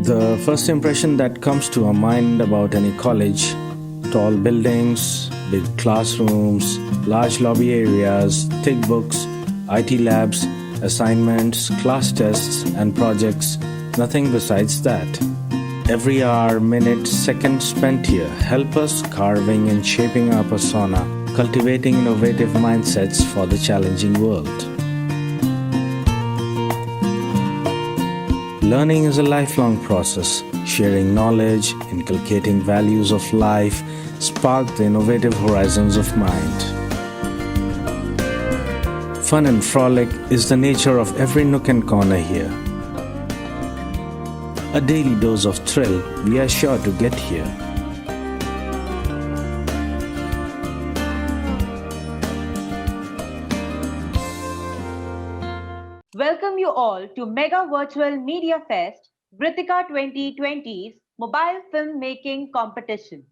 The first impression that comes to our mind about any college: tall buildings, big classrooms, large lobby areas, thick books, IT labs, assignments, class tests, and projects, nothing besides that. Every hour, minute, second spent here help us carving and shaping our persona, cultivating innovative mindsets for the challenging world. Learning is a lifelong process. Sharing knowledge, inculcating values of life, spark the innovative horizons of mind. Fun and frolic is the nature of every nook and corner here. A daily dose of thrill we are sure to get here. Welcome you all to Mega Virtual Media Fest Vritika 2020's Mobile Filmmaking Competition.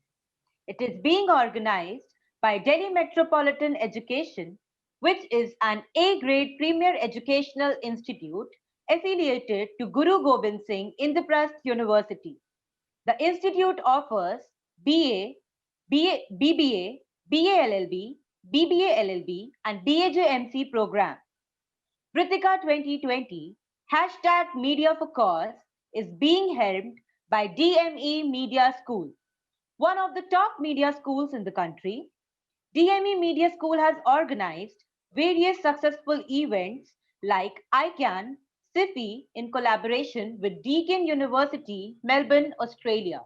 It is being organized by Delhi Metropolitan Education, which is an A-grade premier educational institute affiliated to Guru Gobind Singh Indraprasth University. The institute offers BA, BBA, BA LLB, BBA LLB, and BAJMC programs. Vritika 2020 #Media for Cause is being helmed by DME Media School, one of the top media schools in the country. DME Media School has organized various successful events like ICANN, SIFI in collaboration with Deakin University, Melbourne, Australia.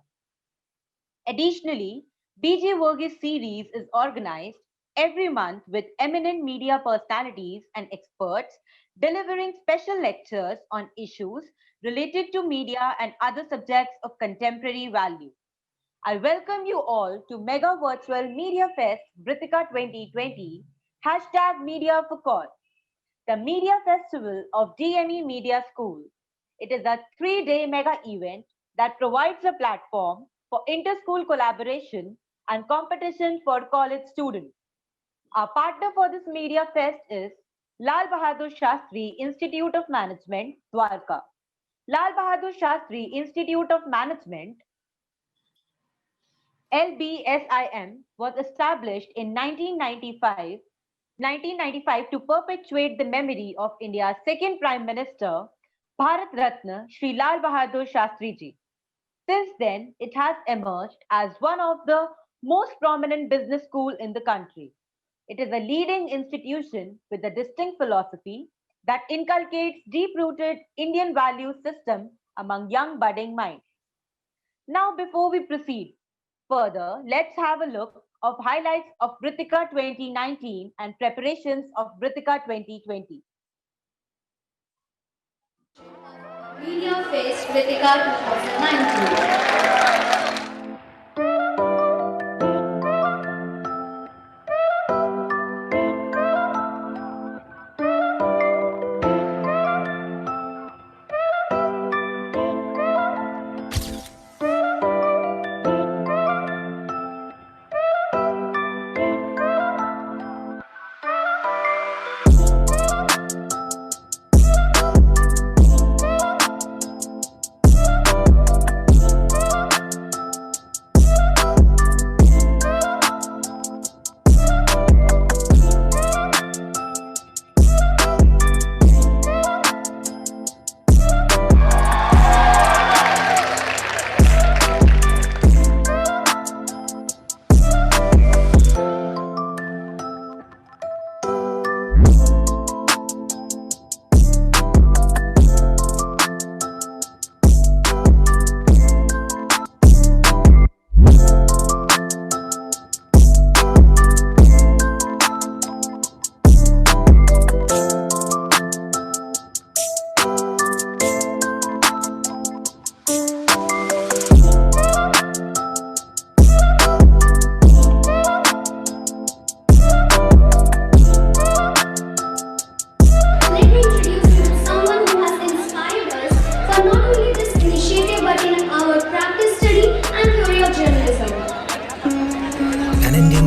Additionally, BJ Verghese series is organized every month with eminent media personalities and experts delivering special lectures on issues related to media and other subjects of contemporary value. I welcome you all to Mega Virtual Media Fest Vritika 2020 #Media for Cause, the media festival of DME Media School. It is a 3-day mega event that provides a platform for inter-school collaboration and competition for college students. Our partner for this media fest is Lal Bahadur Shastri Institute of Management, Dwarka. Lal Bahadur Shastri Institute of Management, LBSIM, was established in 1995 to perpetuate the memory of India's second Prime Minister, Bharat Ratna Shri Lal Bahadur Shastri Ji. Since then, it has emerged as one of the most prominent business schools in the country. It is a leading institution with a distinct philosophy that inculcates deep-rooted Indian value system among young budding minds. Now, before we proceed further, let's have a look of highlights of Vritika 2019 and preparations of Vritika 2020. Media Fest Vritika 2019.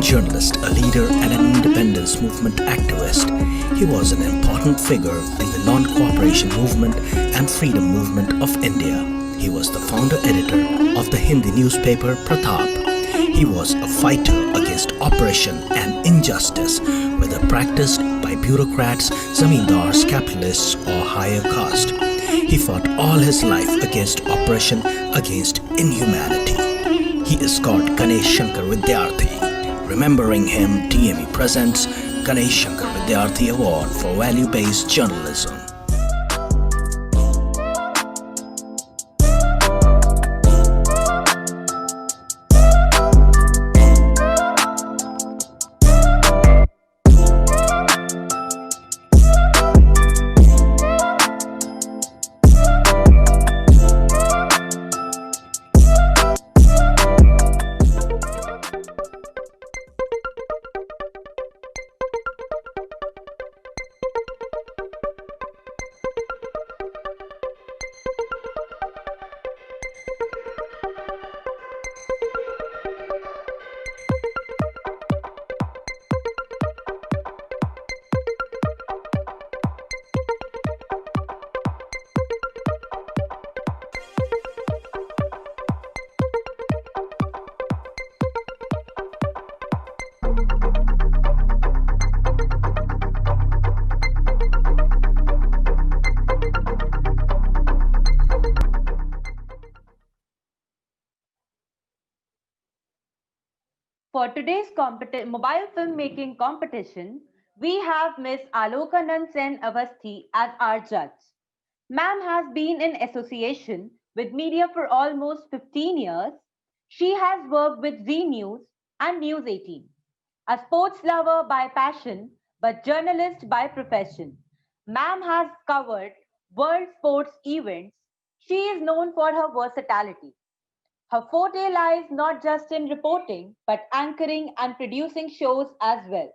journalist, a leader and an independence movement activist. He was an important figure in the non-cooperation movement and freedom movement of India. He was the founder editor of the Hindi newspaper Pratap. He was a fighter against oppression and injustice, whether practiced by bureaucrats, zamindars, capitalists, or higher caste. He fought all his life against oppression, against inhumanity. He is called Ganesh Shankar Vidyarthi. Remembering him, TME presents Ganesh Shankar Vidyarthi Award for Value-Based Journalism. For today's mobile filmmaking competition, we have Ms. Alokanand Sen Avasthi as our judge. Ma'am has been in association with media for almost 15 years. She has worked with Zee News and News 18. A sports lover by passion, but journalist by profession. Ma'am has covered world sports events. She is known for her versatility. Her forte lies not just in reporting, but anchoring and producing shows as well.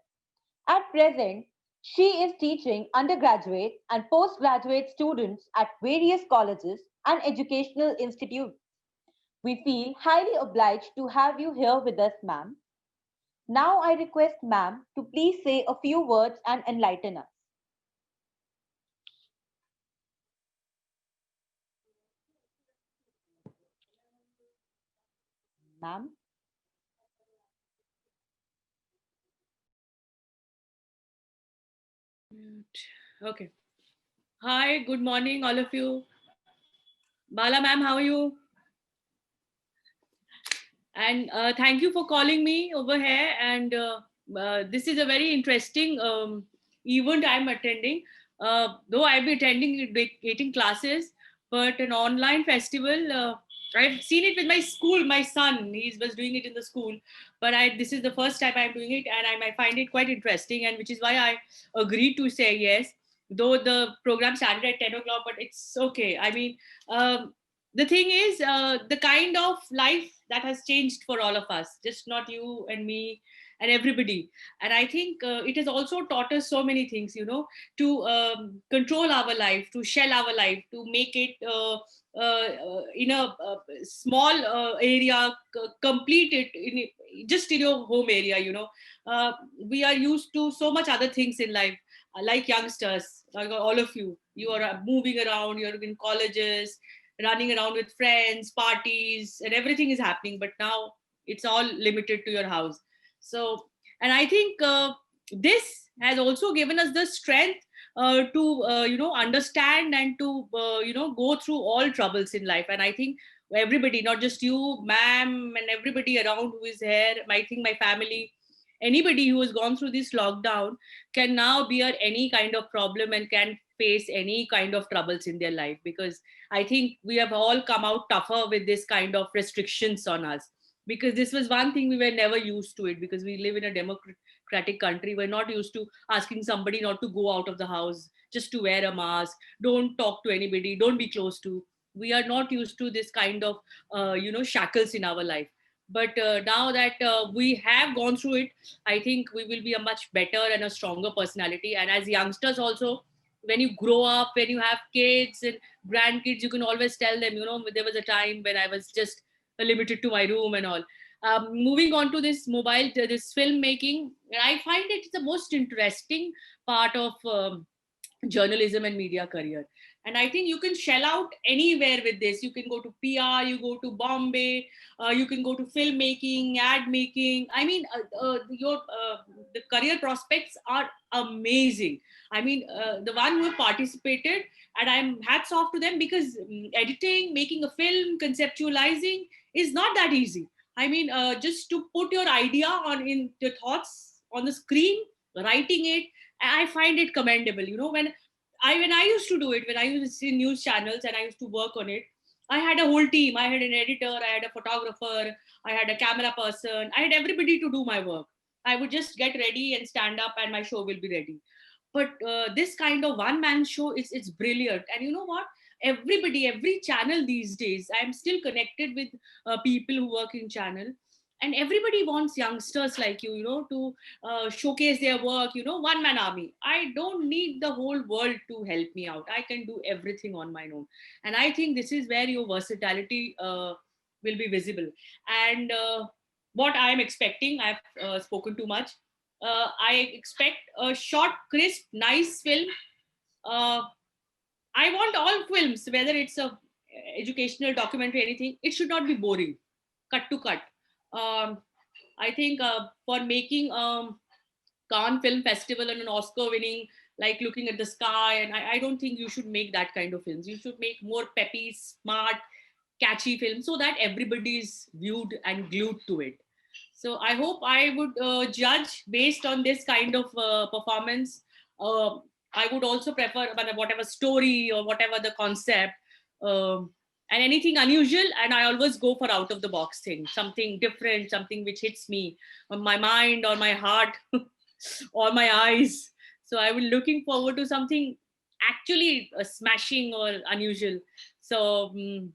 At present, she is teaching undergraduate and postgraduate students at various colleges and educational institutes. We feel highly obliged to have you here with us, ma'am. Now I request ma'am to please say a few words and enlighten us. Ma'am. Okay. Hi, good morning, all of you. Bala ma'am, how are you? And thank you for calling me over here. And this is a very interesting event I'm attending. Though I'll be attending 18 classes, but an online festival. I've seen it with my school. My son, he was doing it in the school, but this is the first time I'm doing it, and I find it quite interesting, and which is why I agreed to say yes. Though the program started at 10 o'clock, but it's okay. I mean, the thing is, the kind of life that has changed for all of us, just not you and me and everybody. And I think it has also taught us so many things, to control our life, to shell our life, to make it in a small area, complete it just in your home area. We are used to so much other things in life, like youngsters, like all of you. You are moving around, you're in colleges, running around with friends, parties, and everything is happening. But now it's all limited to your house. So, and I think this has also given us the strength to understand and to go through all troubles in life. And I think everybody, not just you, ma'am, and everybody around who is here, I think my family, anybody who has gone through this lockdown can now bear any kind of problem and can face any kind of troubles in their life, because I think we have all come out tougher with this kind of restrictions on us, because this was one thing we were never used to it, because we live in a democratic country. We're not used to asking somebody not to go out of the house, just to wear a mask, don't talk to anybody, don't be close to. We are not used to this kind of shackles in our life. But now that we have gone through it, I think we will be a much better and a stronger personality. And as youngsters also, when you grow up, when you have kids and grandkids, you can always tell them, there was a time when I was just limited to my room and all. Moving on to this this filmmaking, I find it the most interesting part of journalism and media career. And I think you can shell out anywhere with this. You can go to PR, you go to Bombay, you can go to filmmaking, ad making. I mean, the career prospects are amazing. I mean, the one who have participated, and I'm hats off to them, because editing, making a film, conceptualizing is not that easy. I mean, just to put your idea on in the thoughts on the screen, writing it, I find it commendable. You know, when I used to do it, when I used to see news channels and I used to work on it, I had a whole team. I had an editor, I had a photographer, I had a camera person, I had everybody to do my work. I would just get ready and stand up, and my show will be ready. But this kind of one man show is it's brilliant. And you know what? Every channel these days, I'm still connected with people who work in channel, and everybody wants youngsters like you to showcase their work. One man army. I don't need the whole world to help me out. I can do everything on my own. And I think this is where your versatility will be visible. And what I am expecting, I've spoken too much. I expect a short, crisp, nice film. uh, I want all films, whether it's a educational documentary, anything, it should not be boring, cut to cut. um, I think for making Cannes Film Festival and an Oscar winning, like Looking at the Sky, and I don't think you should make that kind of films. You should make more peppy, smart, catchy films so that everybody is viewed and glued to it. So I hope I would judge based on this kind of performance. Uh, I would also prefer whatever story or whatever the concept, um, and anything unusual. And I always go for out of the box thing, something different, something which hits me on my mind or my heart or my eyes. So I will looking forward to something actually smashing or unusual. So, and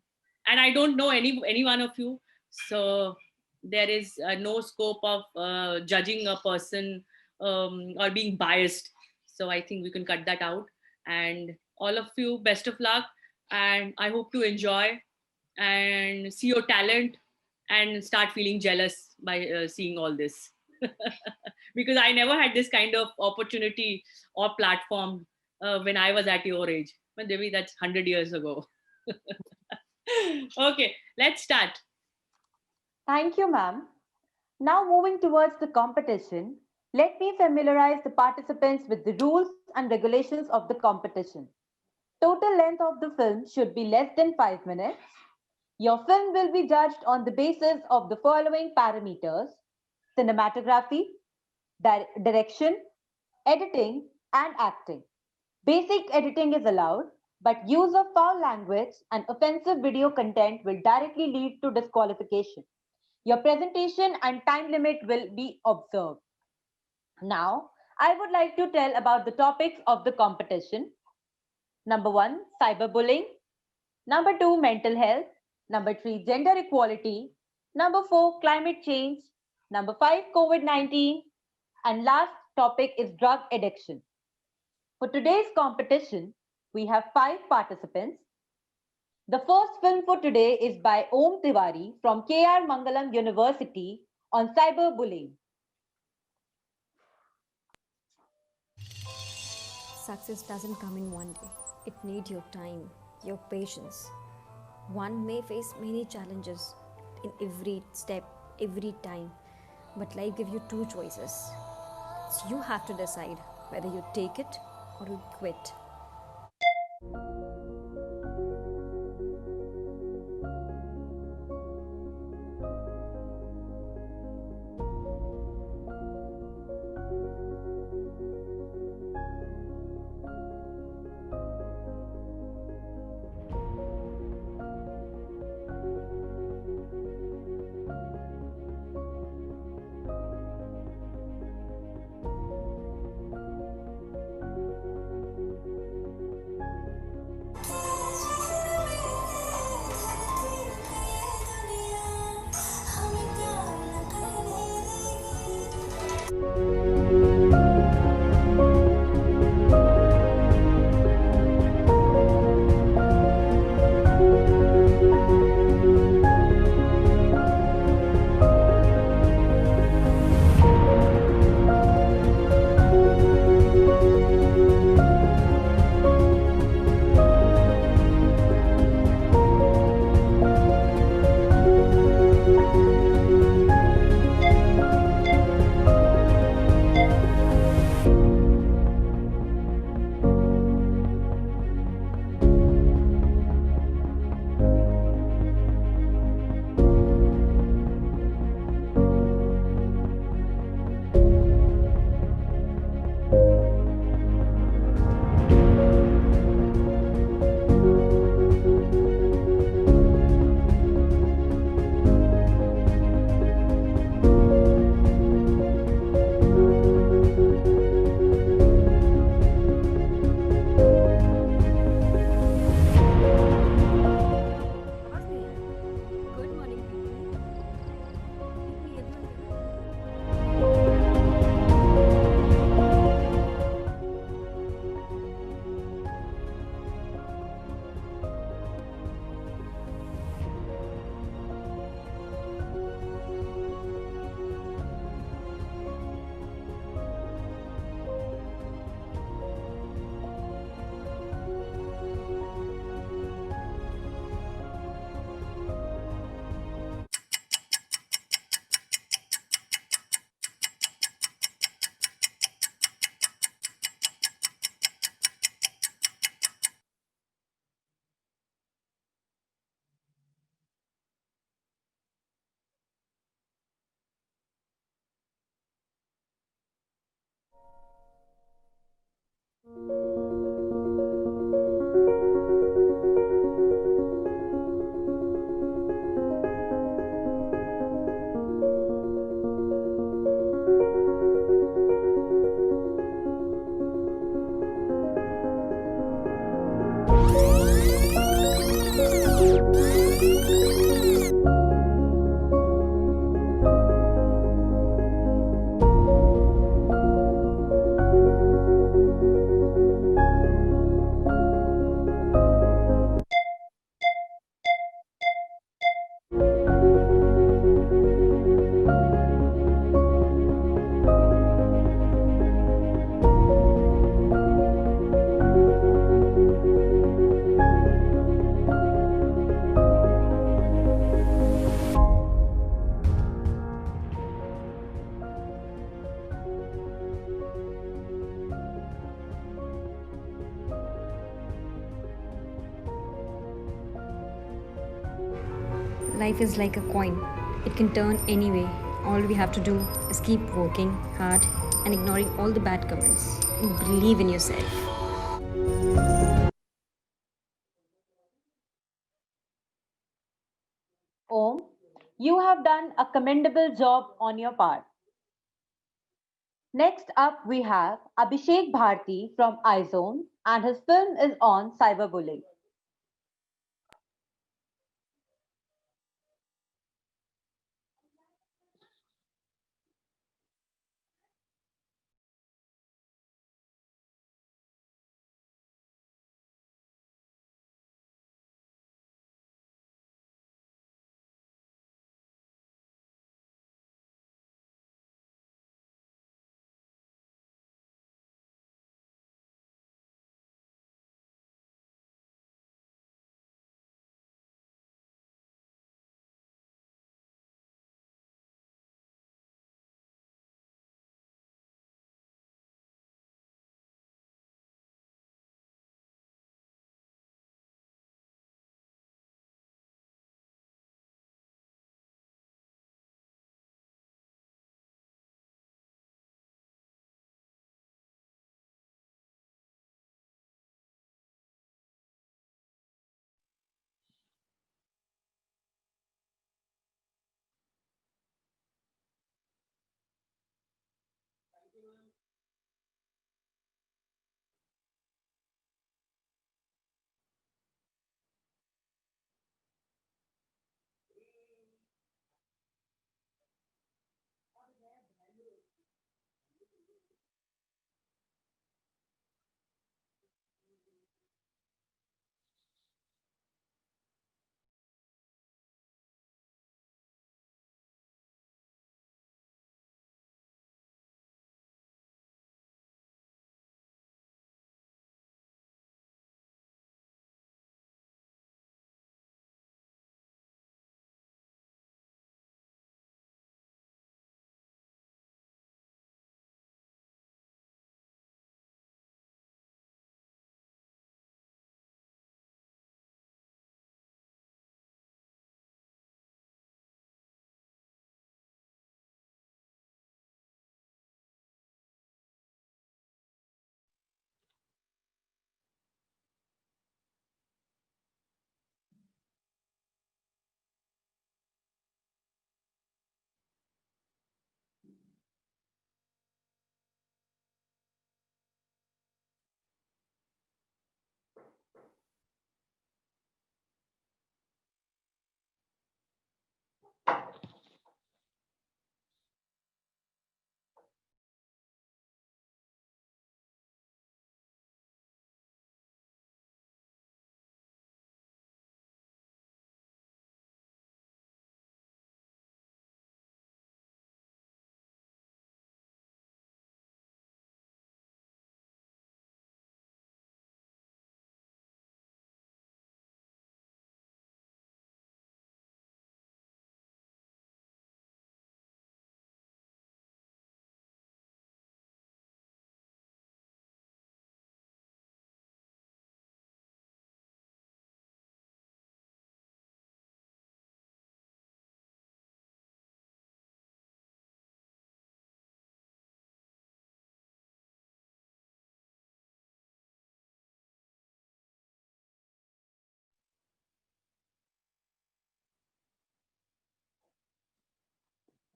I don't know any one of you. So there is no scope of judging a person or being biased. So I think we can cut that out. And all of you, best of luck. And I hope to enjoy and see your talent and start feeling jealous by seeing all this. Because I never had this kind of opportunity or platform when I was at your age. But maybe that's 100 years ago. Okay, let's start. Thank you, ma'am. Now moving towards the competition, let me familiarize the participants with the rules and regulations of the competition. Total length of the film should be less than 5 minutes. Your film will be judged on the basis of the following parameters: cinematography, direction, editing, and acting. Basic editing is allowed, but use of foul language and offensive video content will directly lead to disqualification. Your presentation and time limit will be observed. Now, I would like to tell about the topics of the competition. Number 1, cyberbullying. Number 2, mental health. Number 3, gender equality. Number 4, climate change. Number 5, COVID-19. And last topic is drug addiction. For today's competition, we have 5 participants. The first film for today is by Om Tiwari from K.R. Mangalam University on cyberbullying. Success doesn't come in one day. It needs your time, your patience. One may face many challenges in every step, every time, but life gives you 2 choices. So you have to decide whether you take it or you quit. Life is like a coin, it can turn anyway. All we have to do is keep working hard and ignoring all the bad comments. And believe in yourself. Om, you have done a commendable job on your part. Next up, we have Abhishek Bharti from iZone, and his film is on cyberbullying.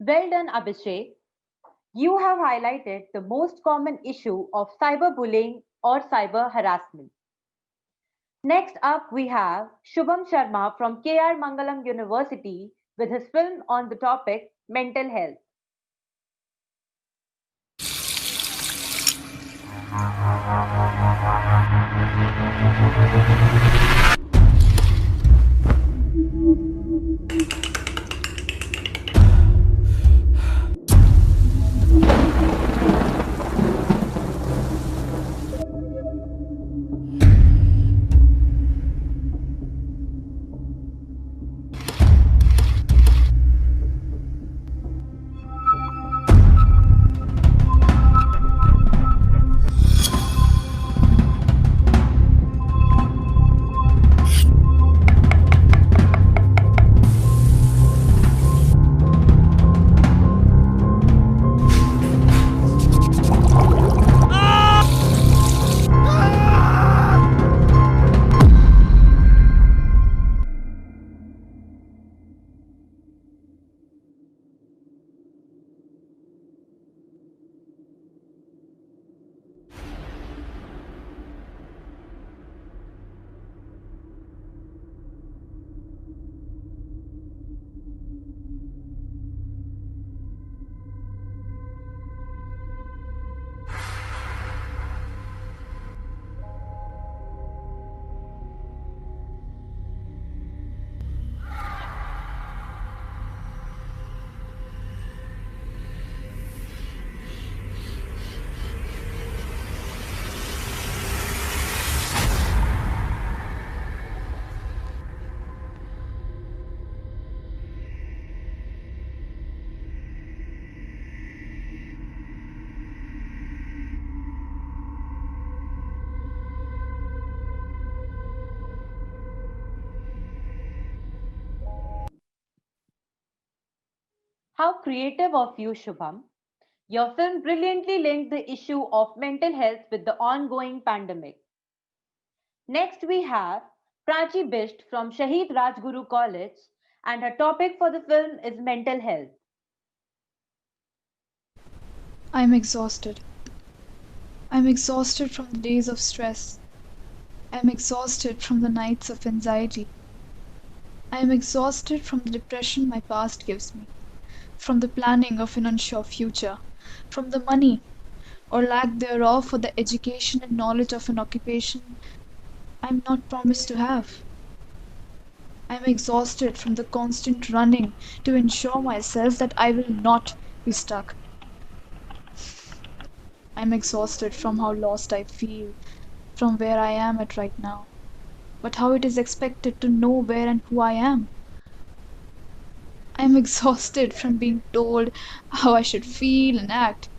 Well done, Abhishek. You have highlighted the most common issue of cyberbullying or cyber harassment. Next up, we have Shubham Sharma from KR Mangalam University with his film on the topic mental health. How creative of you, Shubham. Your film brilliantly linked the issue of mental health with the ongoing pandemic. Next, we have Prachi Bisht from Shahid Rajguru College, and her topic for the film is mental health. I'm exhausted. I'm exhausted from the days of stress. I'm exhausted from the nights of anxiety. I am exhausted from the depression my past gives me, from the planning of an unsure future, from the money or lack thereof for the education and knowledge of an occupation I'm not promised to have. I'm exhausted from the constant running to ensure myself that I will not be stuck. I'm exhausted from how lost I feel from where I am at right now, but how it is expected to know where and who I am. I'm exhausted from being told how I should feel and act.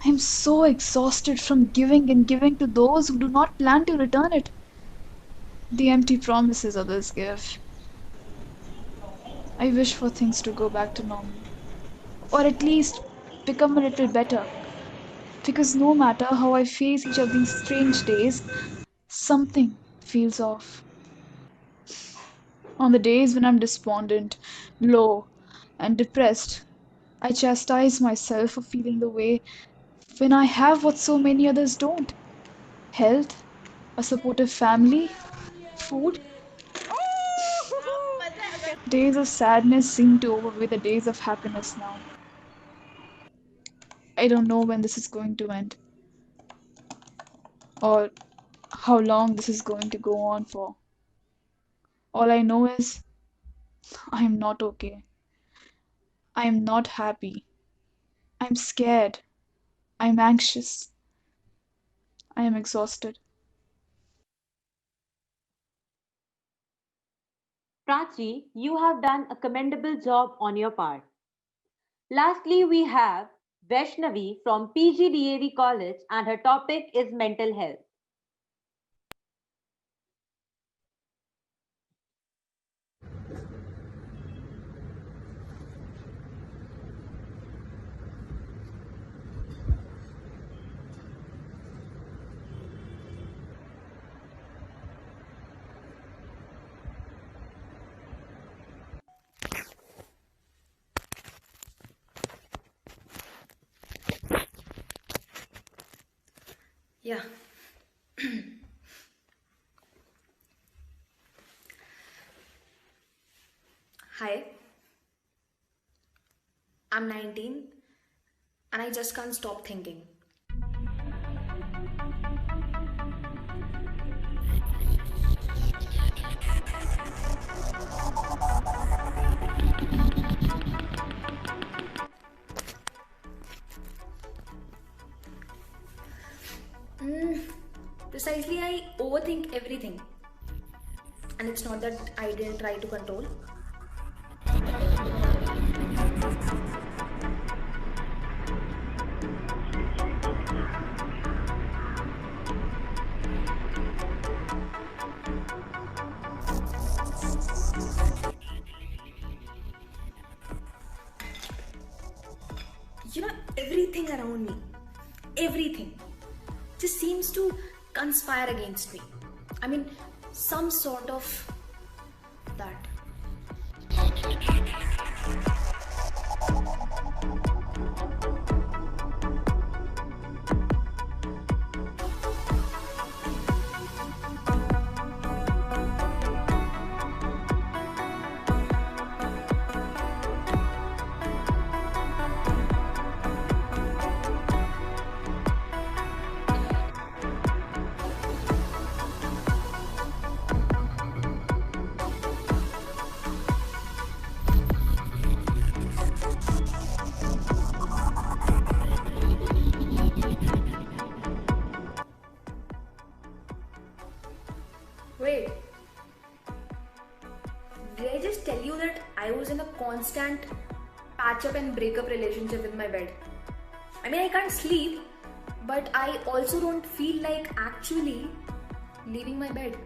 I'm so exhausted from giving and giving to those who do not plan to return it. The empty promises others give. I wish for things to go back to normal, or at least become a little better. Because no matter how I face each of these strange days, something feels off. On the days when I'm despondent, low, and depressed, I chastise myself for feeling the way when I have what so many others don't: health, a supportive family, food. Days of sadness seem to overweigh the days of happiness now. I don't know when this is going to end or how long this is going to go on for. All I know is I'm not okay. I'm not happy. I'm scared. I'm anxious. I am exhausted. Prachi, you have done a commendable job on your part. Lastly, we have Vaishnavi from PGDAV College, and her topic is mental health. Yeah. Hi, I'm 19 and I just can't stop thinking. Mm, Precisely, I overthink everything. And it's not that I didn't try to control. Everything around me, everything, just seems to conspire against me. I mean, some sort of that. Wait, did I just tell you that I was in a constant patch up and break up relationship with my bed? I mean, I can't sleep, but I also don't feel like actually leaving my bed.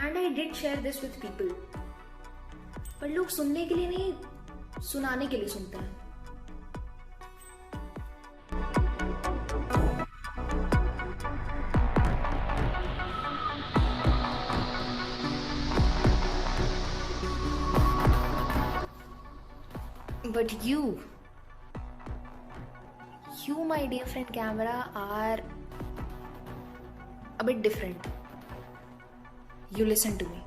And I did share this with people. पर लोग सुनने के लिए नहीं, सुनाने के लिए सुनते हैं. But you, my dear friend camera, are a bit different. You listen to me.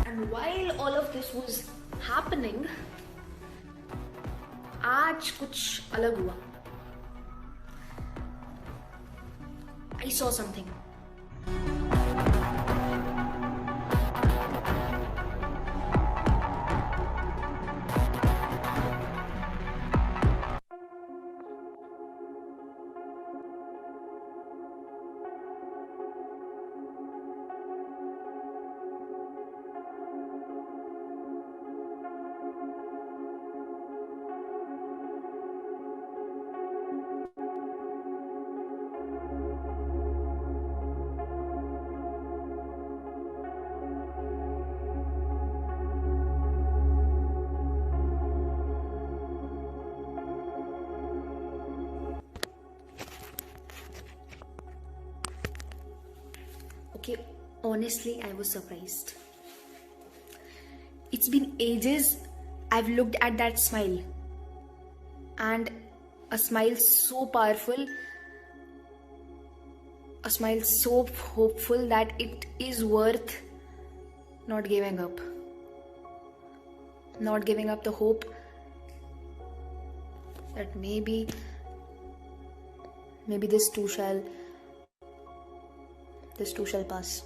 And while all of this was happening, आज कुछ अलग हुआ. I saw something. Okay, honestly, I was surprised. It's been ages I've looked at that smile. And a smile so powerful, a smile so hopeful that it is worth not giving up. Not giving up the hope that maybe this too shall pass.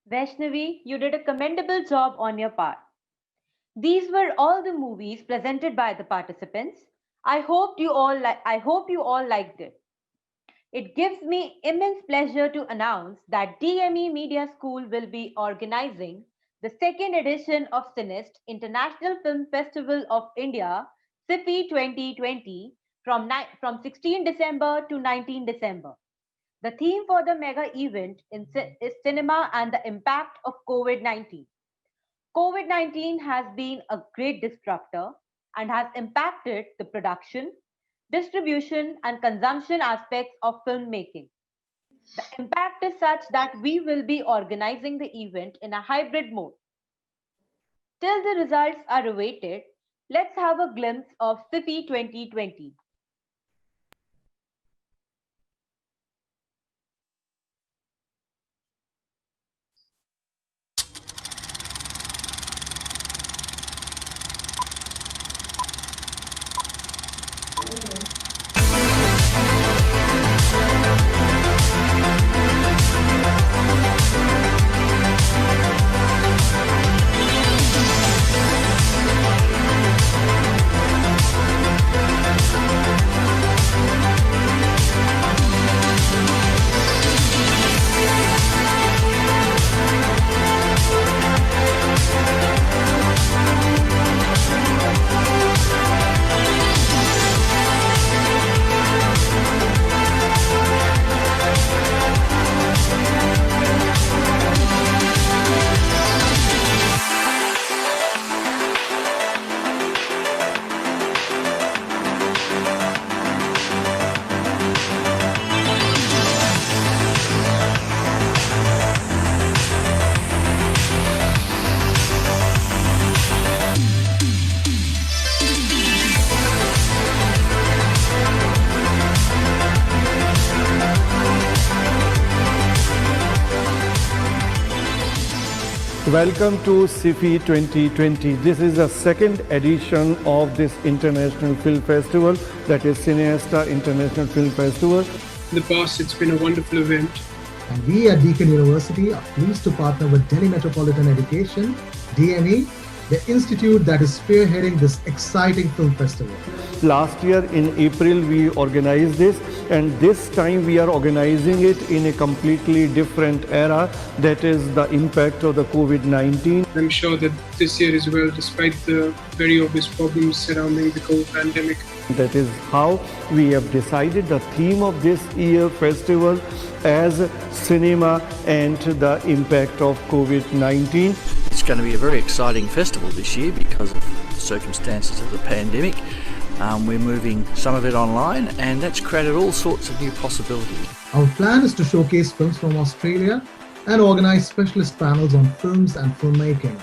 Vaishnavi, you did a commendable job on your part. These were all the movies presented by the participants. I hope you all liked it. It gives me immense pleasure to announce that DME Media School will be organizing the second edition of Cinest International Film Festival of India, CIFI 2020, from 16 December to 19 December. The theme for the mega event is cinema and the impact of COVID-19. COVID-19 has been a great disruptor and has impacted the production, distribution, and consumption aspects of filmmaking. The impact is such that we will be organizing the event in a hybrid mode. Till the results are awaited, let's have a glimpse of SIFI 2020. Welcome to SIFI 2020. This is the second edition of this International Film Festival, that is Cineasta International Film Festival. In the past, it's been a wonderful event. And we at Deakin University are pleased to partner with Delhi Metropolitan Education, DME, the institute that is spearheading this exciting film festival. Last year in April we organized this, and this time we are organizing it in a completely different era, that is the impact of the COVID-19. I'm sure that this year as well, despite the very obvious problems surrounding the COVID pandemic. That is how we have decided the theme of this year festival as cinema and the impact of COVID-19. It's going to be a very exciting festival this year because of the circumstances of the pandemic. We're moving some of it online, and that's created all sorts of new possibilities. Our plan is to showcase films from Australia and organize specialist panels on films and filmmaking,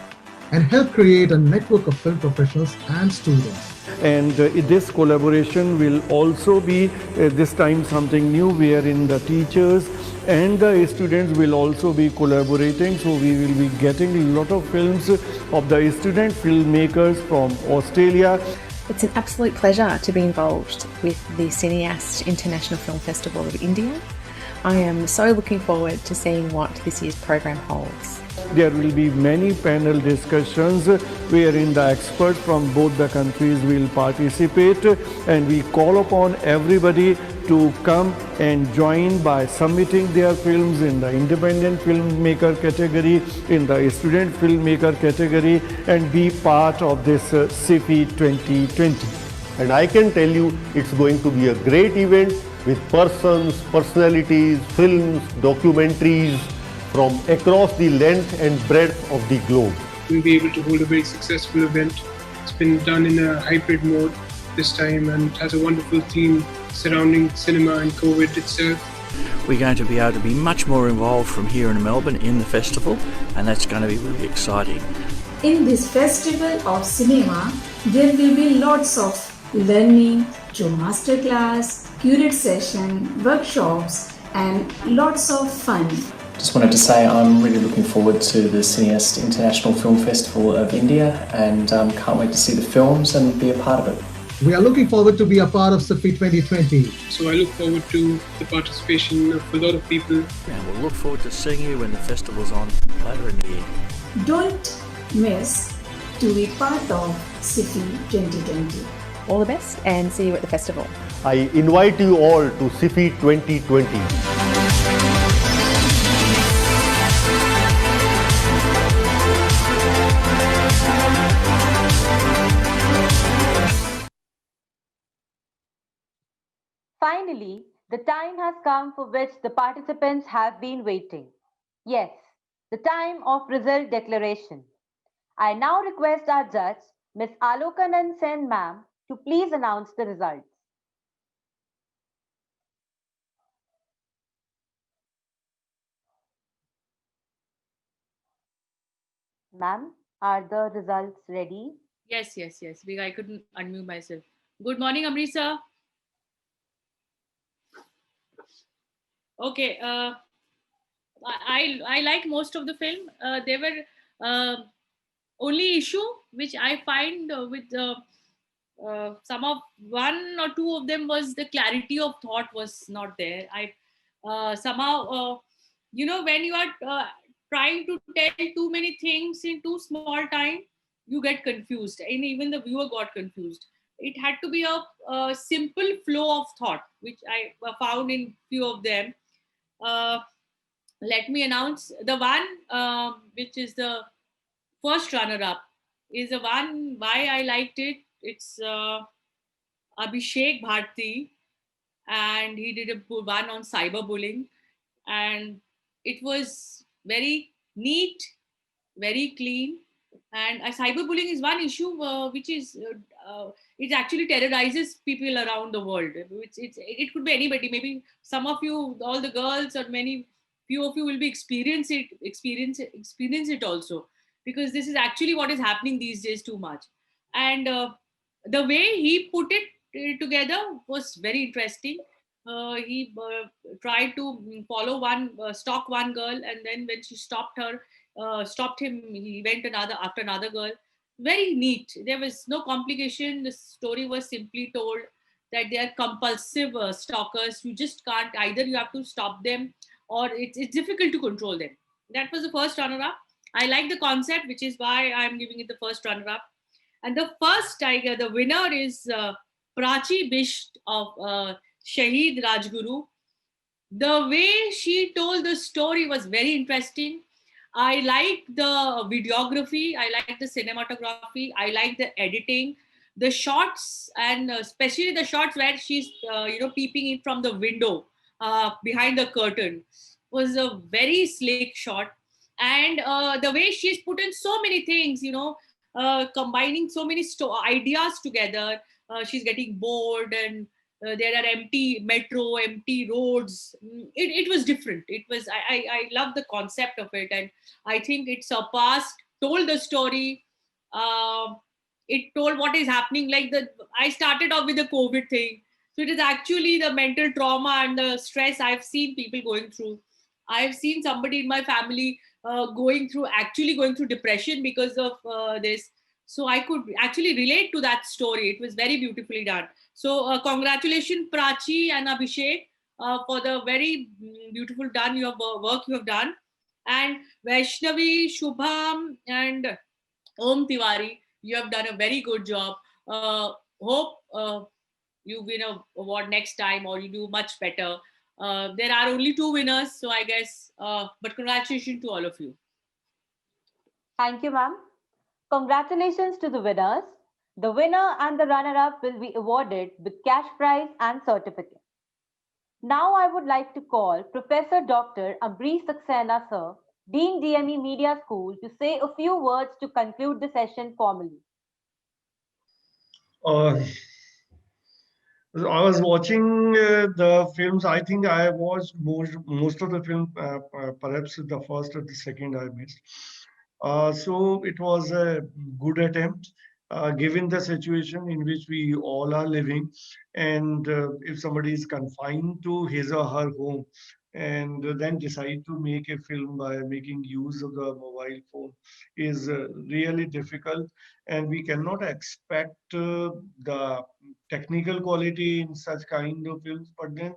and help create a network of film professionals and students. And this collaboration will also be this time something new, wherein the teachers and the students will also be collaborating. So we will be getting a lot of films of the student filmmakers from Australia. It's an absolute pleasure to be involved with the Cineast International Film Festival of India. I am so looking forward to seeing what this year's program holds. There will be many panel discussions wherein the experts from both the countries will participate, and we call upon everybody to come and join by submitting their films in the independent filmmaker category, in the student filmmaker category, and be part of this SIFI 2020. And I can tell you it's going to be a great event with persons, personalities, films, documentaries from across the length and breadth of the globe. We'll be able to hold a very successful event. It's been done in a hybrid mode this time and has a wonderful theme surrounding cinema and COVID itself. We're going to be able to be much more involved from here in Melbourne in the festival, and that's going to be really exciting. In this festival of cinema, there will be lots of learning through masterclass, curated session, workshops, and lots of fun. Just wanted to say I'm really looking forward to the Cineast International Film Festival of India, and can't wait to see the films and be a part of it. We are looking forward to be a part of SIFI 2020. So I look forward to the participation of a lot of people. And we'll look forward to seeing you when the festival's on later in the year. Don't miss to be part of SIFI 2020. All the best and see you at the festival. I invite you all to SIFI 2020. Finally, the time has come for which the participants have been waiting. Yes, the time of result declaration. I now request our judge, Ms. Alokanan Sen ma'am, to please announce the results. Ma'am, are the results ready? Yes, yes, yes. I couldn't unmute myself. Good morning, Amrisa. Okay. I like most of the film. There were only issue which I find with some of one or two of them was the clarity of thought was not there. I somehow when you are trying to tell too many things in too small time, you get confused, and even the viewer got confused. It had to be a simple flow of thought, which I found in few of them. Uh, Let me announce the one which is the first runner up is the one why I liked it. It's Abhishek Bharti, and he did one on cyberbullying, and it was very neat, very clean. And cyberbullying is one issue which is it actually terrorizes people around the world. It could be anybody. Maybe some of you, all the girls, or many few of you will be experience it also, because this is actually what is happening these days too much. And the way he put it together was very interesting. He tried to follow stalk one girl, and then when she stopped him, he went after another girl. Very neat. There was no complication. The story was simply told that they are compulsive stalkers. You just can't, either you have to stop them, or it's difficult to control them. That was the first runner-up. I like the concept, which is why I'm giving it the first runner-up. And the first tiger, the winner is Prachi Bisht of Shahid Rajguru. The way she told the story was very interesting. I like the videography, I like the cinematography, I like the editing, the shots, and especially the shots where she's peeping in from the window behind the curtain was a very slick shot. And the way she's put in so many things, combining so many ideas together. She's getting bored, and there are empty metro, empty roads. It was different. It was, I love the concept of it, and I think it surpassed, told the story. It told what is happening. I started off with the COVID thing. So it is actually the mental trauma and the stress I've seen people going through. I've seen somebody in my family going through depression because of this. So I could actually relate to that story. It was very beautifully done. So congratulations, Prachi and Abhishek, for the very beautiful work you have done. And Vaishnavi, Shubham, and Om Tiwari, you have done a very good job. Hope you win an award next time, or you do much better. There are only 2 winners, so I guess, but congratulations to all of you. Thank you, ma'am. Congratulations to the winners. The winner and the runner-up will be awarded with cash prize and certificate. Now I would like to call Professor Dr. Ambrish Saxena, sir, Dean DME Media School, to say a few words to conclude the session formally. I was watching the films. I think I watched most of the film, perhaps the first or the second I missed. So it was a good attempt, given the situation in which we all are living. And if somebody is confined to his or her home, and then decide to make a film by making use of the mobile phone is really difficult, and we cannot expect the technical quality in such kind of films, but then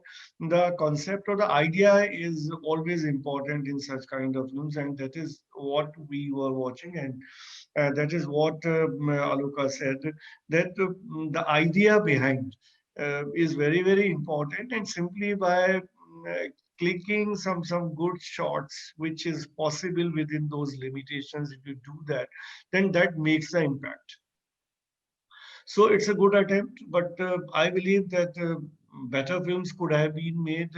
the concept or the idea is always important in such kind of films, and that is what we were watching. And that is what Aloka said, that the idea behind is very, very important, and simply by clicking some good shots, which is possible within those limitations, if you do that, then that makes the impact. So it's a good attempt, but I believe that better films could have been made,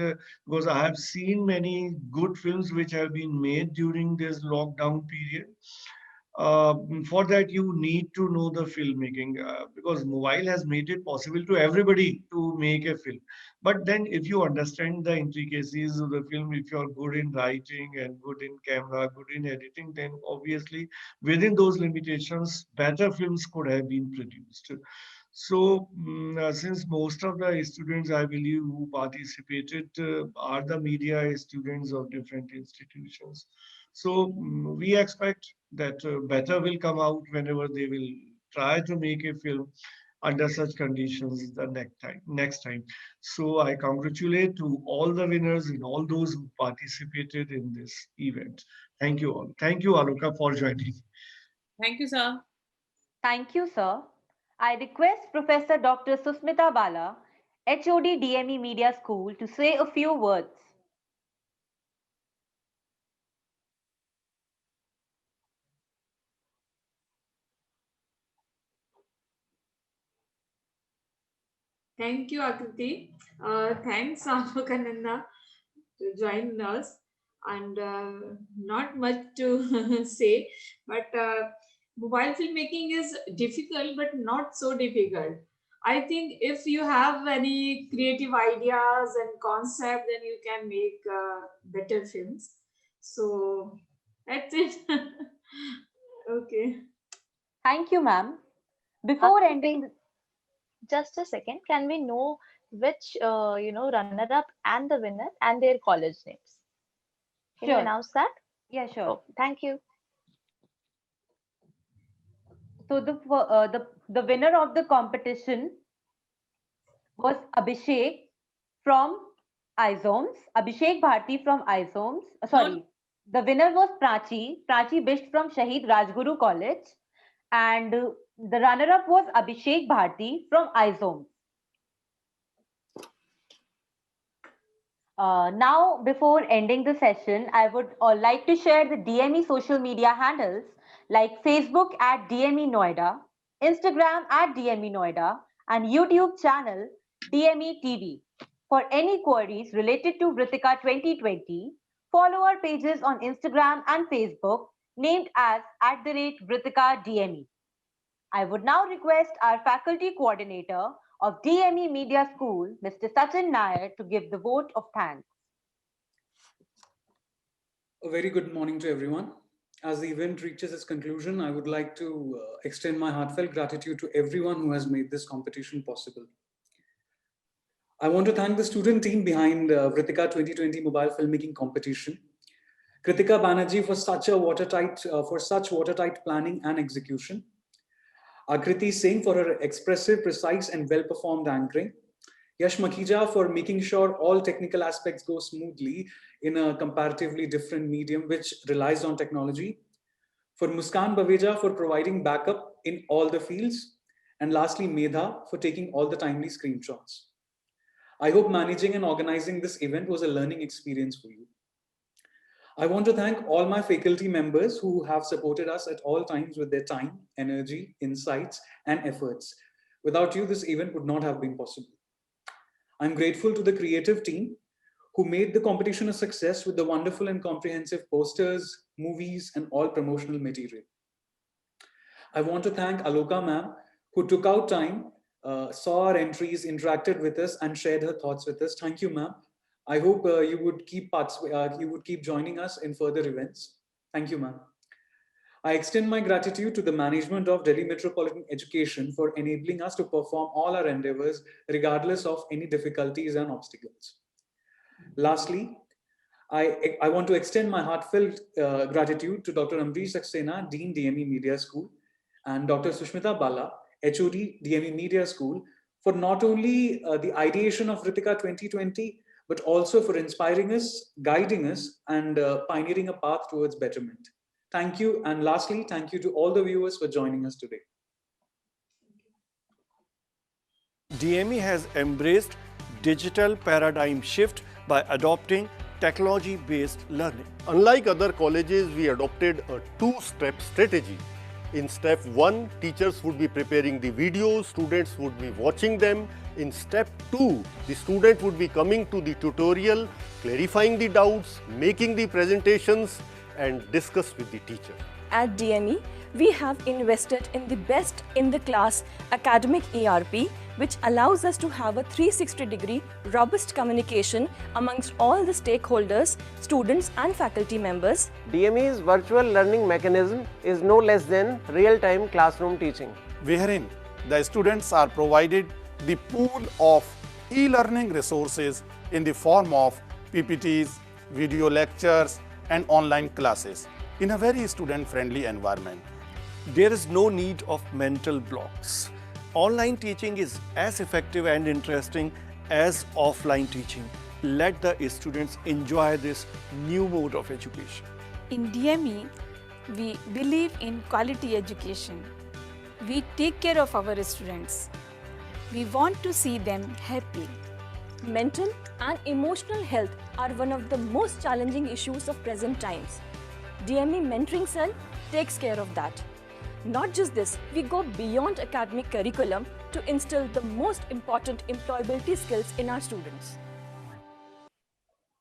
because I have seen many good films which have been made during this lockdown period. For that, you need to know the filmmaking, because mobile has made it possible to everybody to make a film. But then if you understand the intricacies of the film, if you're good in writing and good in camera, good in editing, then obviously within those limitations, better films could have been produced. So, since most of the students, I believe, who participated are the media students of different institutions. So, we expect that better will come out whenever they will try to make a film under such conditions the next time. So, I congratulate to all the winners and all those who participated in this event. Thank you all. Thank you, Aluka, for joining. Thank you, sir. Thank you, sir. I request Professor Dr. Susmita Bala, HOD DME Media School, to say a few words. Thank you, Akriti. Thanks, Anukananda, to join us. And not much to say, but mobile filmmaking is difficult, but not so difficult. I think if you have any creative ideas and concept, then you can make better films. So that's it. Okay. Thank you, ma'am. Before ending, just a second, can we know which runner-up and the winner and their college names? Can you Sure. announce that? Yeah, sure. Oh, thank you. So the winner of the competition was Abhishek from Isomes. Abhishek Bharti from Isomes. Sorry, the winner was Prachi Bisht from Shahid Rajguru College, and the runner-up was Abhishek Bharti from Isomes. Now, before ending the session, I would like to share the DME social media handles like Facebook at DME Noida, Instagram at DME Noida, and YouTube channel DME TV. For any queries related to Vritika 2020, follow our pages on Instagram and Facebook named as @Vritika DME. I would now request our faculty coordinator of DME Media School, Mr. Sachin Nair, to give the vote of thanks. A very good morning to everyone. As the event reaches its conclusion, I would like to extend my heartfelt gratitude to everyone who has made this competition possible. I want to thank the student team behind Vritika 2020 mobile filmmaking competition, Kritika Banerjee for such watertight planning and execution, Akriti Singh for her expressive, precise and well-performed anchoring, Yash Makhija for making sure all technical aspects go smoothly in a comparatively different medium which relies on technology, for Muskan Baveja for providing backup in all the fields, and lastly Medha for taking all the timely screenshots. I hope managing and organizing this event was a learning experience for you. I want to thank all my faculty members who have supported us at all times with their time, energy, insights, and efforts. Without you, this event would not have been possible. I'm grateful to the creative team who made the competition a success with the wonderful and comprehensive posters, movies, and all promotional material. I want to thank Aloka ma'am, who took out time, saw our entries, interacted with us, and shared her thoughts with us. Thank you, ma'am. I hope you would keep joining us in further events. Thank you, ma'am. I extend my gratitude to the management of Delhi Metropolitan Education for enabling us to perform all our endeavors regardless of any difficulties and obstacles. Lastly, I want to extend my heartfelt gratitude to Dr. Amrish Saxena, Dean DME Media School, and Dr. Sushmita Bala, HOD DME Media School, for not only the ideation of Vritika 2020, but also for inspiring us, guiding us, and pioneering a path towards betterment. Thank you. And lastly, thank you to all the viewers for joining us today. DME has embraced digital paradigm shift by adopting technology-based learning. Unlike other colleges, we adopted a two-step strategy. In step 1, teachers would be preparing the videos, students would be watching them. In step 2, the student would be coming to the tutorial, clarifying the doubts, making the presentations and discuss with the teacher. At DME, we have invested in the best in the class academic ERP, which allows us to have a 360-degree robust communication amongst all the stakeholders, students and faculty members. DME's virtual learning mechanism is no less than real-time classroom teaching, wherein the students are provided the pool of e-learning resources in the form of PPTs, video lectures and online classes in a very student-friendly environment. There is no need of mental blocks. Online teaching is as effective and interesting as offline teaching. Let the students enjoy this new mode of education. In DME, we believe in quality education. We take care of our students. We want to see them happy. Mental and emotional health are one of the most challenging issues of present times. DME Mentoring Cell takes care of that. Not just this, we go beyond academic curriculum to instill the most important employability skills in our students.